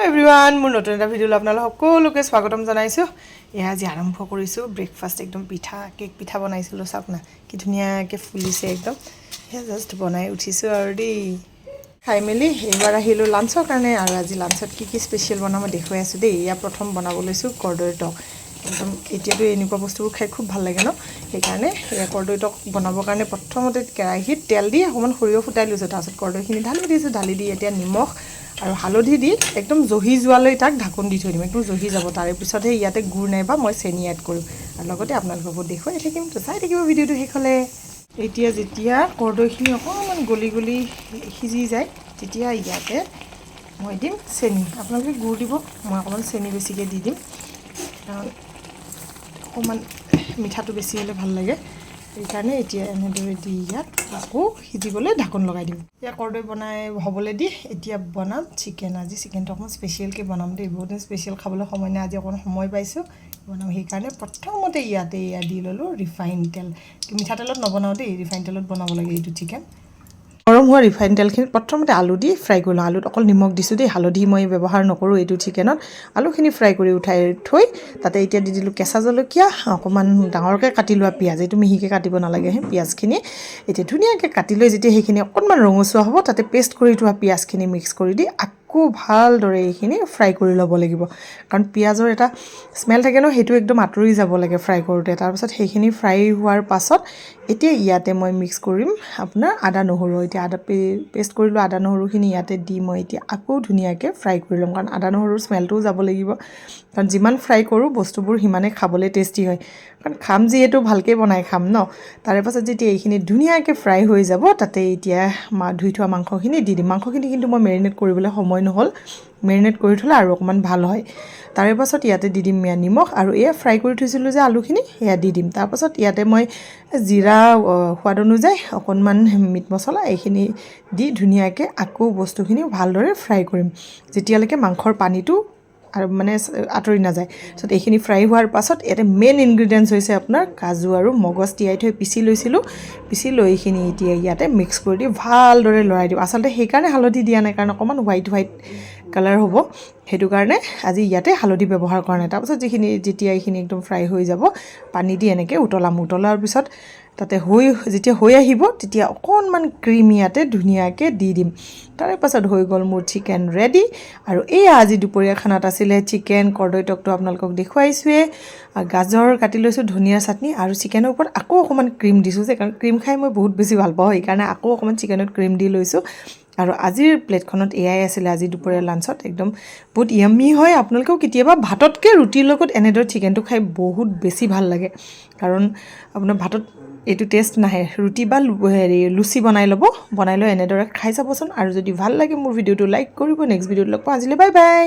everyone মোৰ নতুন এটা ভিডিঅ'লৈ আপোনালোক সকলোকে স্বাগতম জনাইছোঁ এয়া আজি আৰম্ভ কৰিছোঁ ব্ৰেকফাষ্ট একদম পিঠা কেক পিঠা বনাইছিলোঁ চাওক না কি ধুনীয়াকৈ ফুলিছে একদম সেয়া জাষ্ট বনাই উঠিছোঁ আৰু দেই খাই মেলি এইবাৰ আহিলোঁ লাঞ্চৰ কাৰণে আৰু আজি লাঞ্চত কি স্পেচিয়েল বনাম মই দেখুৱাই আছোঁ দেই এয়া প্ৰথম বনাব লৈছোঁ কৰ্দৈ টক একদম এতিয়াতো এনেকুৱা বস্তুবোৰ খাই খুব ভাল লাগে ন সেইকাৰণে এয়া কৰ্দৈ টক বনাবৰ কাৰণে প্ৰথমতে কেৰাহীত তেল দি অকণমান সৰিয়হ ফুটাই লৈছোঁ তাৰপিছত কৰ্দৈখিনি ঢালি দিছোঁ ঢালি দি এতিয়া নিমখ আৰু হালধি দি একদম জহি যোৱালৈ তাক ঢাকন দি থৈ দিম একদম জহি যাব তাৰে পিছতহে ইয়াতে গুড় নাইবা মই চেনি এড কৰিম আৰু লগতে আপোনালোকক দেখুৱাই থাকিম তো চাই থাকিব ভিডিঅ'টো শেষলৈ এতিয়া যেতিয়া কৰ্দৈখিনি অকণমান গলি গলি সিজি যায় তেতিয়া ইয়াতে মই দিম চেনি আপোনালোকে গুড় দিব মই অকণমান চেনি বেছিকৈ দি দিম কাৰণ অকণমান মিঠাটো বেছি হ'লে ভাল লাগে সেইকাৰণে এতিয়া এনেদৰে দি ইয়াত আকৌ সিজিবলৈ ঢাকন লগাই দিম এতিয়া কৰ্দৈ বনাই হ'বলৈ দি এতিয়া বনাম চিকেন আজি চিকেনটো অকণমান স্পেচিয়েলকৈ বনাম দেই বহুত দিন স্পেচিয়েল খাবলৈ সময় নাই আজি অকণমান সময় পাইছোঁ বনাম সেইকাৰণে প্ৰথমতে ইয়াতে এয়া দি ল'লোঁ ৰিফাইন তেল মিঠাতেলত নবনাওঁ দেই ৰিফাইন তেলত বনাব লাগে এইটো চিকেন গৰম হোৱা ৰিফাইন তেলখিনিত প্ৰথমতে আলু দি ফ্ৰাই কৰি লওঁ আলুত অকল নিমখ দিছোঁ দেই হালধি মই ব্যৱহাৰ নকৰোঁ এইটো চিকেনত আলুখিনি ফ্ৰাই কৰি উঠাই থৈ তাতে এতিয়া দি দিলোঁ কেঁচা জলকীয়া অকণমান ডাঙৰকৈ কাটি লোৱা পিঁয়াজ এইটো মিহিকৈ কাটিব নালাগে পিঁয়াজখিনি এতিয়া ধুনীয়াকৈ কাটি লৈ যেতিয়া সেইখিনি অকণমান ৰঙচুৱা হ'ব তাতে পেষ্ট কৰি থোৱা পিঁয়াজখিনি মিক্স কৰি দি আকৌ ভালদৰে এইখিনি ফ্ৰাই কৰি ল'ব লাগিব কাৰণ পিঁয়াজৰ এটা স্মেল থাকে ন সেইটো একদম আঁতৰি যাব লাগে ফ্ৰাই কৰোঁতে তাৰপিছত সেইখিনি ফ্ৰাই হোৱাৰ পাছত এতিয়া ইয়াতে মই মিক্স কৰিম আপোনাৰ আদা নহৰু এতিয়া আদা পেষ্ট কৰিলোঁ আদা নহৰুখিনি ইয়াতে দি মই এতিয়া আকৌ ধুনীয়াকৈ ফ্ৰাই কৰি ল'ম কাৰণ আদা নহৰুৰ স্মেলটোও যাব লাগিব কাৰণ যিমান ফ্ৰাই কৰোঁ বস্তুবোৰ সিমানে খাবলৈ টেষ্টি হয় কাৰণ খাম যিহেতু ভালকৈ বনাই খাম ন তাৰে পাছত যেতিয়া এইখিনি ধুনীয়াকৈ ফ্ৰাই হৈ যাব তাতে এতিয়া ধুই থোৱা মাংসখিনি দি দিম মাংসখিনি কিন্তু মই মেৰিনেট কৰিবলৈ সময় নহ'ল মেৰিনেট কৰি থ'লে আৰু অকণমান ভাল হয় তাৰে পাছত ইয়াতে দি দিম নিমখ আৰু এয়া ফ্ৰাই কৰি থৈছিলোঁ যে আলুখিনি সেয়া দি দিম তাৰপাছত ইয়াতে মই জিৰা সোৱাদ অনুযায়ী অকণমান মিট মছলা এইখিনি দি ধুনীয়াকৈ আকৌ বস্তুখিনি ভালদৰে ফ্ৰাই কৰিম যেতিয়ালৈকে মাংসৰ পানীটো আৰু মানে আঁতৰি নাযায় তাৰপিছত এইখিনি ফ্ৰাই হোৱাৰ পাছত ইয়াতে মেইন ইনগ্ৰিডিয়েণ্টছ হৈছে আপোনাৰ কাজু আৰু মগজ তিয়াই থৈ পিচি লৈছিলোঁ পিচি লৈ এইখিনি এতিয়া ইয়াতে মিক্স কৰি দি ভালদৰে লৰাই দিম আচলতে সেইকাৰণে হালধি দিয়া নাই কাৰণ অকণমান হোৱাইট কালাৰ হ'ব সেইটো কাৰণে আজি ইয়াতে হালধি ব্যৱহাৰ কৰা নাই তাৰপাছত যেতিয়া এইখিনি একদম ফ্ৰাই হৈ যাব পানী দি এনেকৈ উতলাৰ পিছত তাতে যেতিয়া হৈ আহিব তেতিয়া অকণমান ক্ৰীম ইয়াতে ধুনীয়াকৈ দি দিম তাৰে পাছত হৈ গ'ল মোৰ চিকেন ৰেডি আৰু এয়া আজি দুপৰীয়া খানাত আছিলে চিকেন কৰ্দৈ টকটো আপোনালোকক দেখুৱাইছোঁৱে গাজৰ কাটি লৈছোঁ ধনিয়া চাটনি আৰু চিকেনৰ ওপৰত আকৌ অকণমান ক্ৰীম দিছোঁ যে কাৰণ ক্ৰীম খাই মই বহুত বেছি ভাল পাওঁ সেইকাৰণে আকৌ অকণমান চিকেনত ক্ৰীম দি লৈছোঁ আৰু আজিৰ প্লেটখনত এয়াই আছিলে আজি দুপৰীয়া লাঞ্চত একদম বহুত য়াম্মি হয় আপোনালোকেও কেতিয়াবা ভাততকৈ ৰুটিৰ লগত এনেদৰে চিকেনটো খাই বহুত বেছি ভাল লাগে কাৰণ আপোনাৰ ভাতত এইটো টেষ্ট নাহে ৰুটি বা লুচি বনাই ল'ব বনাই লৈ এনেদৰে খাই চাবচোন আৰু যদি ভাল লাগে মোৰ ভিডিঅ'টো লাইক কৰিব নেক্সট ভিডিঅ'ত লগ পাওঁ আজিলৈ বাই বাই